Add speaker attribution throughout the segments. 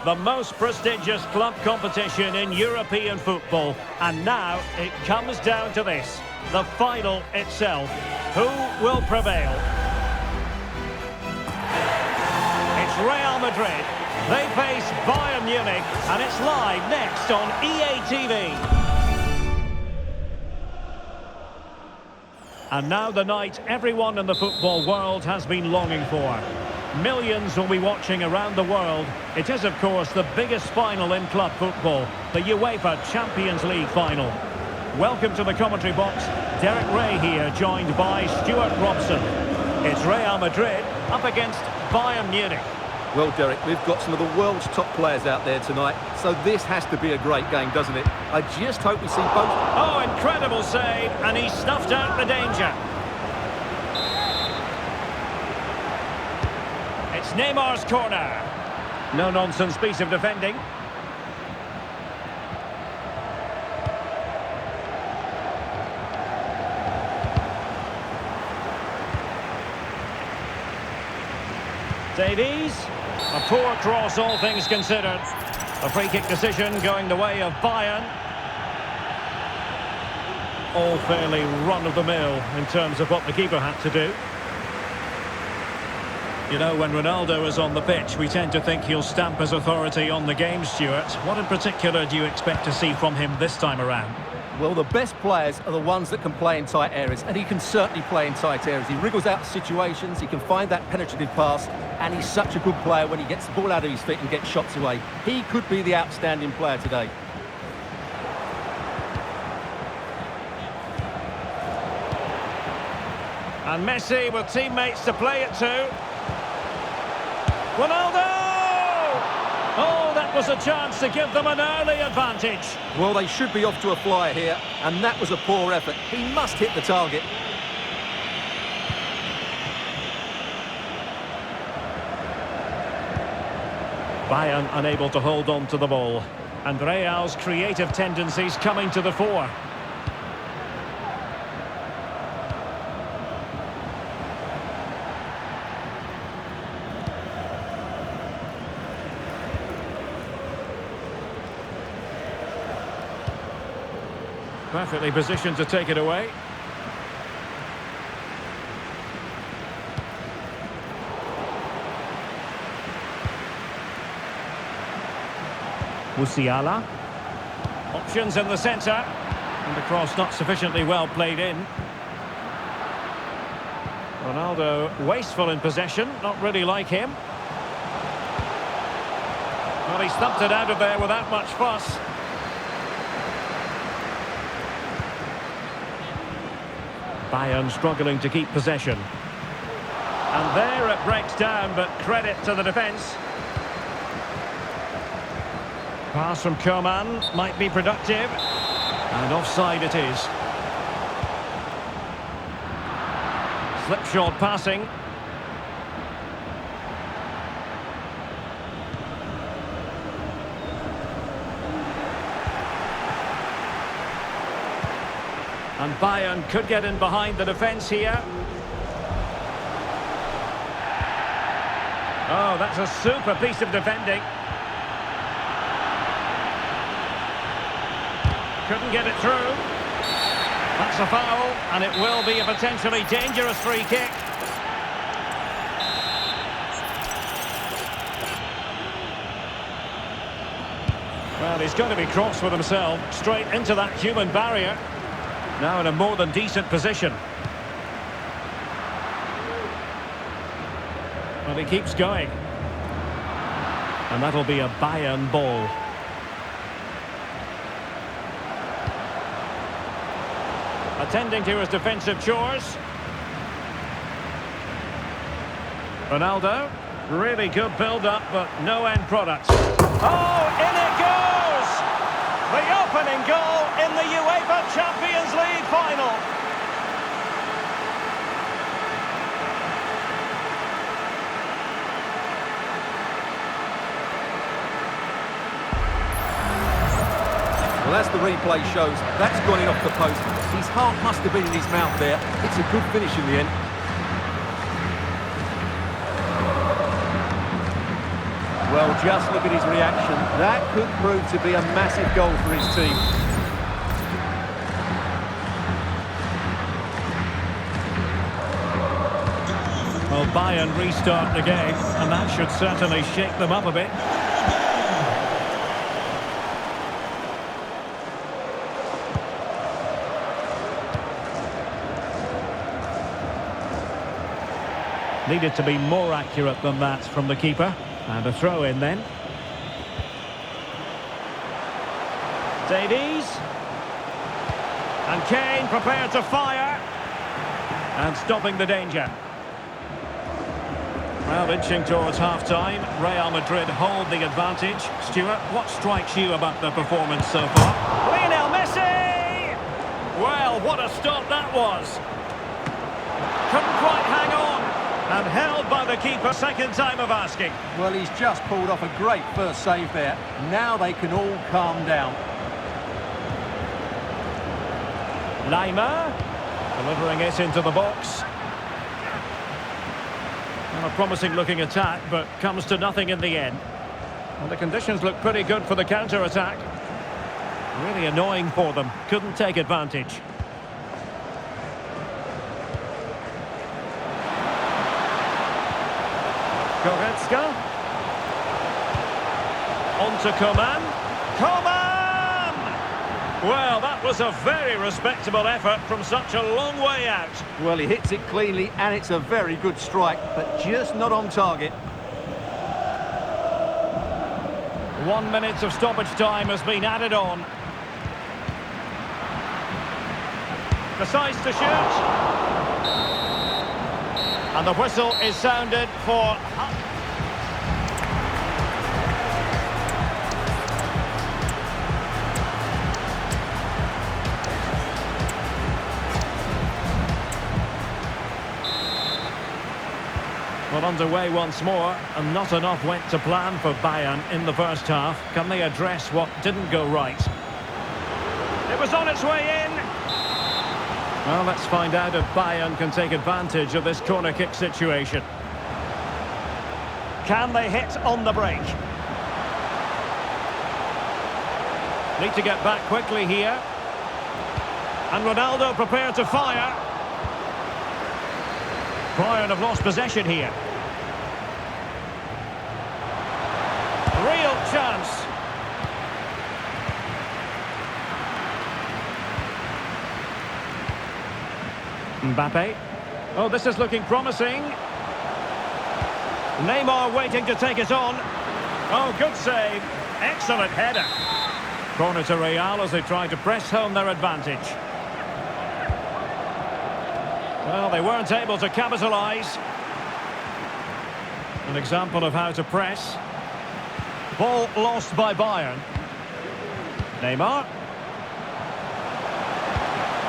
Speaker 1: The most prestigious club competition in European football. And now it comes down to this. The final itself. Who will prevail? It's Real Madrid. They face Bayern Munich. And it's live next on EA TV. And now the night everyone in the football world has been longing for. Millions will be watching around the world. It is, of course, the biggest final in club football, the UEFA Champions League final. Welcome to the commentary box. Derek Ray here, joined by Stuart Robson. It's Real Madrid up against Bayern Munich.
Speaker 2: Well, Derek, we've got some of the world's top players out there tonight, so this has to be a great game, doesn't it? I just hope we see both.
Speaker 1: Oh, incredible save, and he snuffed out the danger. It's Neymar's corner. No-nonsense piece of defending. Davies. A poor cross, all things considered. A free-kick decision going the way of Bayern. All fairly run-of-the-mill in terms of what the keeper had to do. You know, when Ronaldo is on the pitch, we tend to think he'll stamp his authority on the game, Stuart. What in particular do you expect to see from him this time around?
Speaker 2: Well, the best players are the ones that can play in tight areas, and he can certainly play in tight areas. He wriggles out of situations, he can find that penetrative pass, and he's such a good player when he gets the ball out of his feet and gets shots away. He could be the outstanding player today.
Speaker 1: And Messi with teammates to play it to. Ronaldo! Oh, that was a chance to give them an early advantage.
Speaker 2: Well, they should be off to a flyer here, and that was a poor effort. He must hit the target.
Speaker 1: Bayern unable to hold on to the ball. And Real's creative tendencies coming to the fore. Perfectly positioned to take it away. Musiala. Options in the centre. And the cross not sufficiently well played in. Ronaldo wasteful in possession, not really like him. Well, he stumped it out of there without much fuss. Bayern struggling to keep possession. And there it breaks down, but credit to the defence. Pass from Coman might be productive. And offside it is. Slipshod passing. And Bayern could get in behind the defence here. Oh, that's a super piece of defending. Couldn't get it through. That's a foul, and it will be a potentially dangerous free kick. Well, he's going to be cross with himself, straight into that human barrier. Now in a more than decent position. Well, he keeps going. And that'll be a Bayern ball. Attending to his defensive chores. Ronaldo. Really good build-up, but no end product. Oh, in it goes! The opening goal in the UEFA Champions League final.
Speaker 2: Well, as the replay shows, that's gone in off the post. His heart must have been in his mouth there. It's a good finish in the end. Well, just look at his reaction. That could prove to be a massive goal for his team.
Speaker 1: Well, Bayern restart the game, and that should certainly shake them up a bit. Needed to be more accurate than that from the keeper. And a throw in then. Davies. And Kane prepared to fire. And stopping the danger. Well, inching towards half-time. Real Madrid hold the advantage. Stuart, what strikes you about the performance so far? Lionel Messi! Well, what a stop that was. Couldn't quite hang on. And held by the keeper, second time of asking.
Speaker 2: Well, he's just pulled off a great first save there. Now they can all calm down.
Speaker 1: Lima, delivering it into the box. And a promising looking attack, but comes to nothing in the end. Well, the conditions look pretty good for the counter-attack. Really annoying for them. Couldn't take advantage. Goretzka. On to Coman. Coman! Well, that was a very respectable effort from such a long way out.
Speaker 2: Well, he hits it cleanly, and it's a very good strike, but just not on target.
Speaker 1: 1 minute of stoppage time has been added on. Decides to shoot. And the whistle is sounded for... Well, underway once more, and not enough went to plan for Bayern in the first half. Can they address what didn't go right? It was on its way in. Well, let's find out if Bayern can take advantage of this corner kick situation. Can they hit on the break? Need to get back quickly here. And Ronaldo prepared to fire. Bayern have lost possession here. Real chance. Mbappe. Oh, this is looking promising. Neymar waiting to take it on. Oh, good save. Excellent header. Corner to Real as they try to press home their advantage. Well, they weren't able to capitalise. An example of how to press. Ball lost by Bayern. Neymar.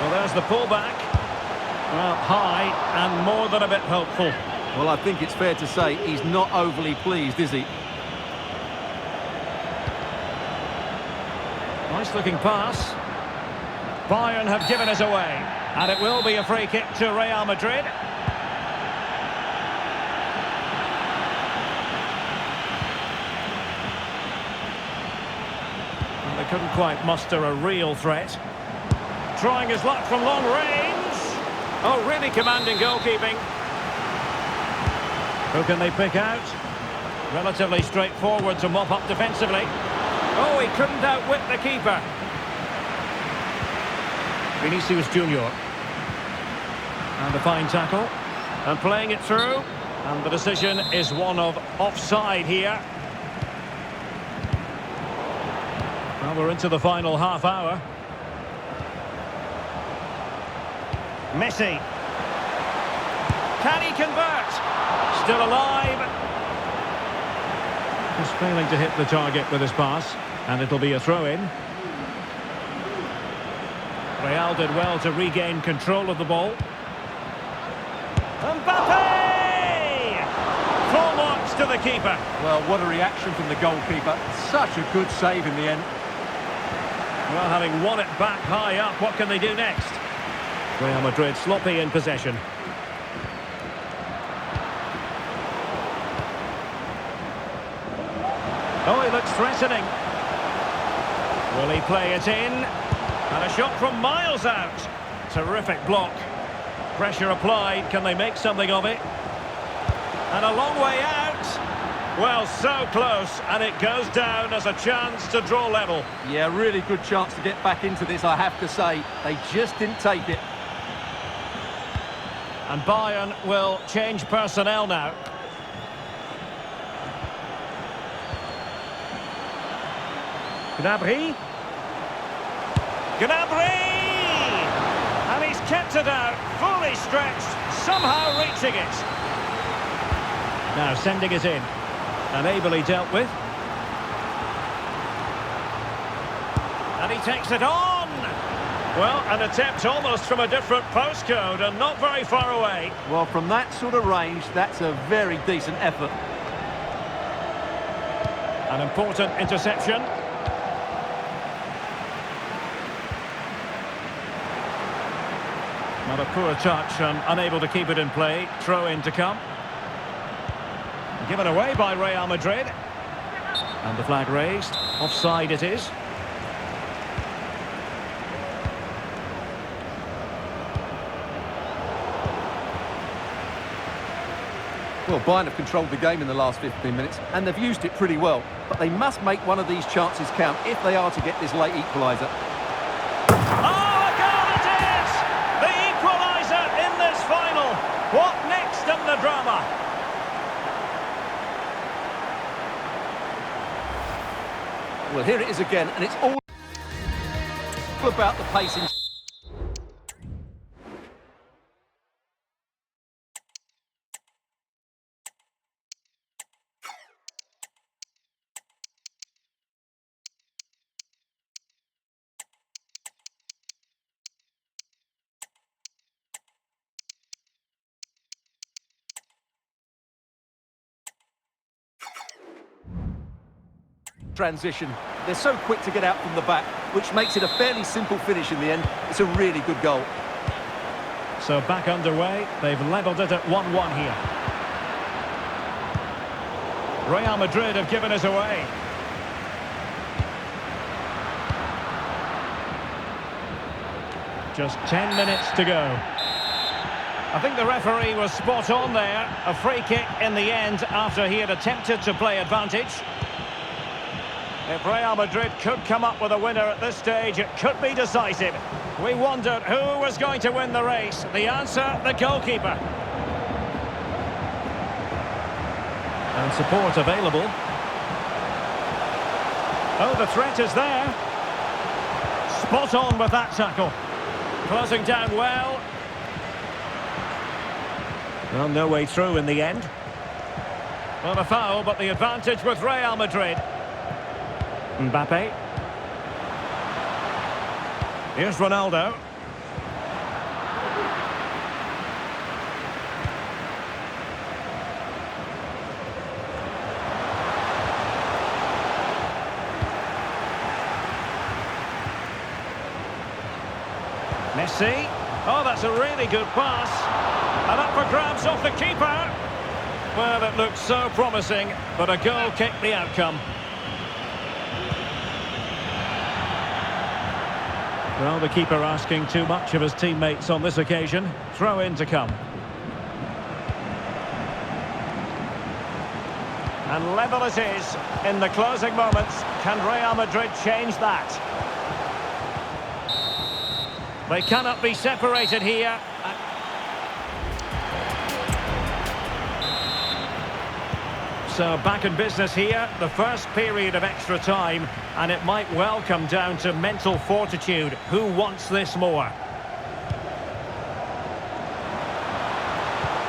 Speaker 1: Well, there's the pullback. Well, high and more than a bit hopeful.
Speaker 2: Well, I think it's fair to say he's not overly pleased, is he?
Speaker 1: Nice looking pass. Bayern have given it away. And it will be a free kick to Real Madrid. And they couldn't quite muster a real threat. Trying his luck from long range. Oh, really commanding goalkeeping. Who can they pick out? Relatively straightforward to mop up defensively. Oh, he couldn't outwit the keeper. Vinicius Junior. And a fine tackle. And playing it through. And the decision is one of offside here. Well, we're into the final half hour. Messi. Can he convert? Still alive. Just failing to hit the target with his pass. And it'll be a throw-in. Real did well to regain control of the ball. Mbappe! Full marks to the keeper.
Speaker 2: Well, what a reaction from the goalkeeper. Such a good save in the end.
Speaker 1: Well, having won it back high up, what can they do next? Real Madrid sloppy in possession. Oh, he looks threatening. Will he play it in? And a shot from miles out. Terrific block. Pressure applied. Can they make something of it? And a long way out. Well, so close, and it goes down as a chance to draw level.
Speaker 2: Yeah, really good chance to get back into this, I have to say. They just didn't take it.
Speaker 1: And Bayern will change personnel now. Gnabry. Gnabry! And he's kept it out, fully stretched, somehow reaching it. Now sending it in. And ably dealt with. And he takes it on! Well, an attempt almost from a different postcode and not very far away.
Speaker 2: Well, from that sort of range, that's a very decent effort.
Speaker 1: An important interception. Not a poor touch and unable to keep it in play. Throw in to come. Given away by Real Madrid. And the flag raised. Offside it is.
Speaker 2: Well, Bayern have controlled the game in the last 15 minutes, and they've used it pretty well. But they must make one of these chances count if they are to get this late equaliser.
Speaker 1: Oh, a goal it is! The equaliser in this final. What next in the drama?
Speaker 2: Well, here it is again, and it's all about the pacing. Transition. They're so quick to get out from the back, which makes it a fairly simple finish in the end. It's a really good goal.
Speaker 1: So back underway. They've levelled it at 1-1 here. Real Madrid have given us away. Just 10 minutes to go. I think the referee was spot on there. A free kick in the end after he had attempted to play advantage. If Real Madrid could come up with a winner at this stage, it could be decisive. We wondered who was going to win the race. The answer, the goalkeeper. And support available. Oh, the threat is there. Spot on with that tackle. Closing down well. Well, no way through in the end. Well, a foul, but the advantage with Real Madrid. Mbappe. Here's Ronaldo. Messi. Oh, that's a really good pass. And up for grabs off the keeper. Well, it looked so promising, but a goal kicked the outcome. Well, the keeper asking too much of his teammates on this occasion. Throw in to come. And level it is in the closing moments. Can Real Madrid change that? They cannot be separated here. So back in business here, the first period of extra time, and it might well come down to mental fortitude. Who wants this more?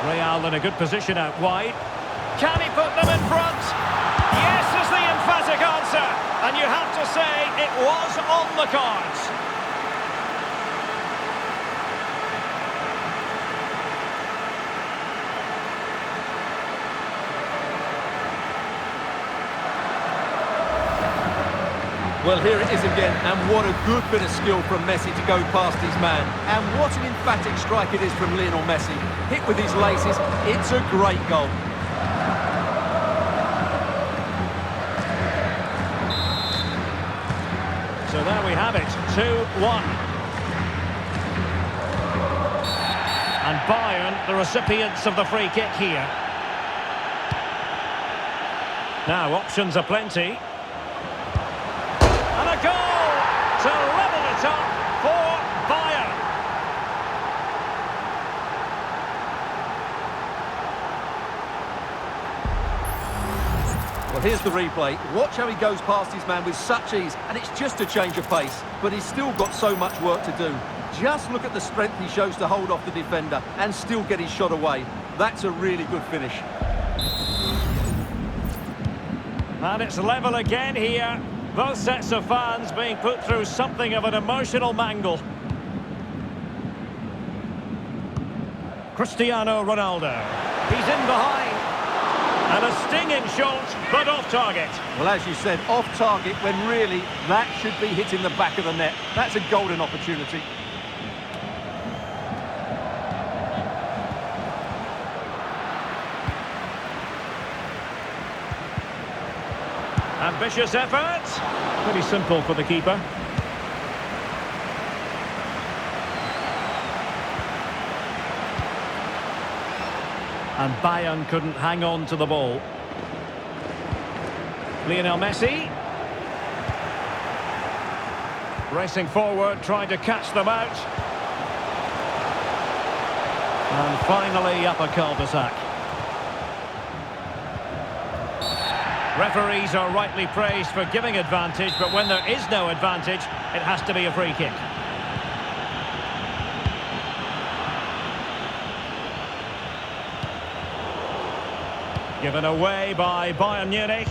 Speaker 1: Real in a good position out wide. Can he put them in front? Yes is the emphatic answer, and you have to say it was on the cards.
Speaker 2: Well, here it is again, and what a good bit of skill from Messi to go past his man. And what an emphatic strike it is from Lionel Messi. Hit with his laces, it's a great goal.
Speaker 1: have it, 2-1. And Bayern, the recipients of the free kick here. Now, options are plenty. And a goal to level it up for Bayern.
Speaker 2: Well, here's the replay. Watch how he goes past his man with such ease, and it's just a change of pace, but he's still got so much work to do. Just look at the strength he shows to hold off the defender and still get his shot away. That's a really good finish.
Speaker 1: And it's level again here. Both sets of fans being put through something of an emotional mangle. Cristiano Ronaldo. He's in behind. And a stinging shot, but off target.
Speaker 2: Well, as you said, off target when really that should be hitting the back of the net. That's a golden opportunity.
Speaker 1: Ambitious effort. Pretty simple for the keeper. And Bayern couldn't hang on to the ball. Lionel Messi. Racing forward, trying to catch them out. And finally up a cul-de-sac. Referees are rightly praised for giving advantage, but when there is no advantage, it has to be a free kick. Given away by Bayern Munich.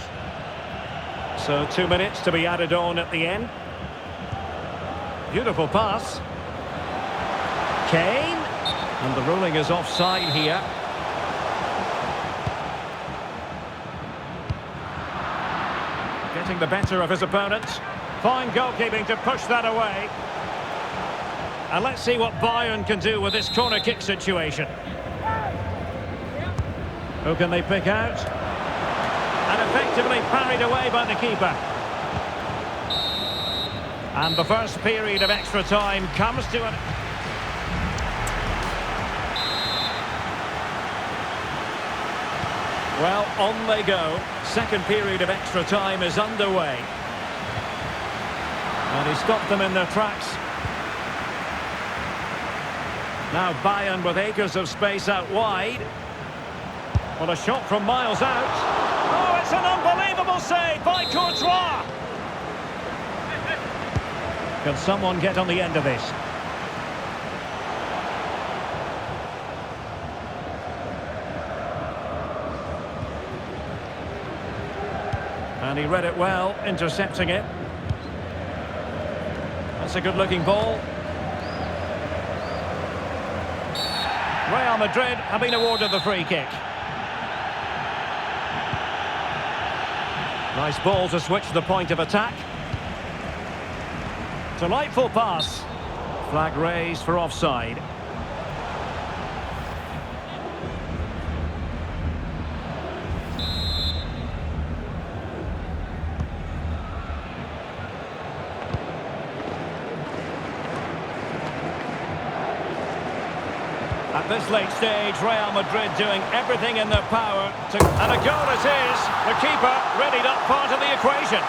Speaker 1: So 2 minutes to be added on at the end. Beautiful pass. Kane. And the ruling is offside here. Getting the better of his opponent. Fine goalkeeping to push that away. And let's see what Bayern can do with this corner kick situation. Who can they pick out? And effectively parried away by the keeper. And the first period of extra time comes to an... Well, on they go. Second period of extra time is underway. And he stopped them in their tracks. Now Bayern with acres of space out wide. Well, a shot from miles out. Oh, it's an unbelievable save by Courtois. Can someone get on the end of this? And he read it well, intercepting it. That's a good-looking ball. Real Madrid have been awarded the free kick. Nice ball to switch the point of attack. Delightful pass. Flag raised for offside. At this late stage, Real Madrid doing everything in their power to... And a goal it is. The keeper readied up part of the equation.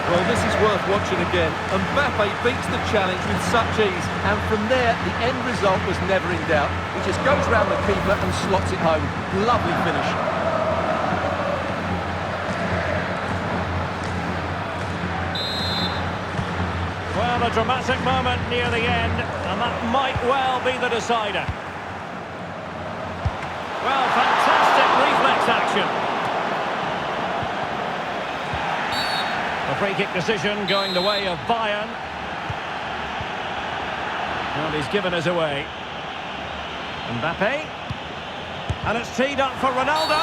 Speaker 2: Well, this is worth watching again. Mbappe beats the challenge with such ease, and from there, the end result was never in doubt. He just goes round the keeper and slots it home. Lovely finish.
Speaker 1: Well, a dramatic moment near the end, and that might well be the decider. Well, fantastic reflex action. A free kick decision going the way of Bayern. Well, he's given us away. Mbappe. And it's teed up for Ronaldo.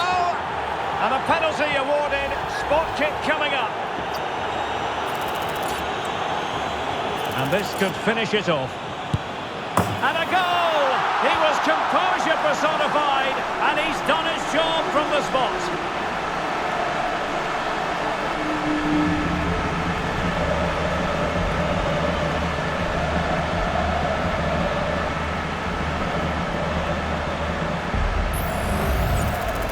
Speaker 1: And a penalty awarded. Spot kick coming up. This could finish it off. And a goal! He was composure personified, and he's done his job from the spot.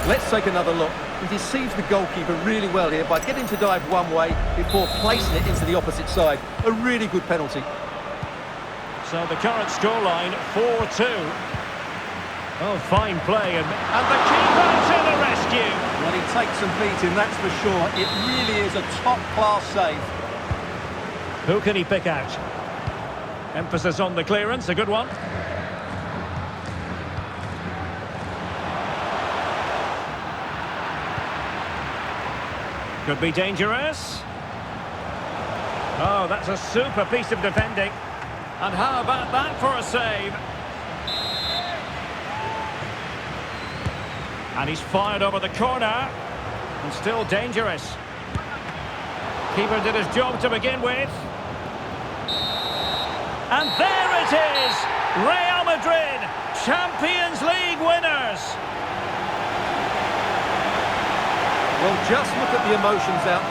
Speaker 2: Let's take another look. He deceives the goalkeeper really well here by getting to dive one way before placing it into the opposite side. A really good penalty.
Speaker 1: So the current scoreline, 4-2. Oh, fine play, and the keeper to the rescue.
Speaker 2: Well, he takes some beating, that's for sure. It really is a top-class save.
Speaker 1: Who can he pick out? Emphasis on the clearance, a good one. Could be dangerous. Oh, that's a super piece of defending. And how about that for a save? And he's fired over the corner. And still dangerous. Keeper did his job to begin with. And there it is! Real Madrid, Champions League winners!
Speaker 2: Well, just look at the emotions out there.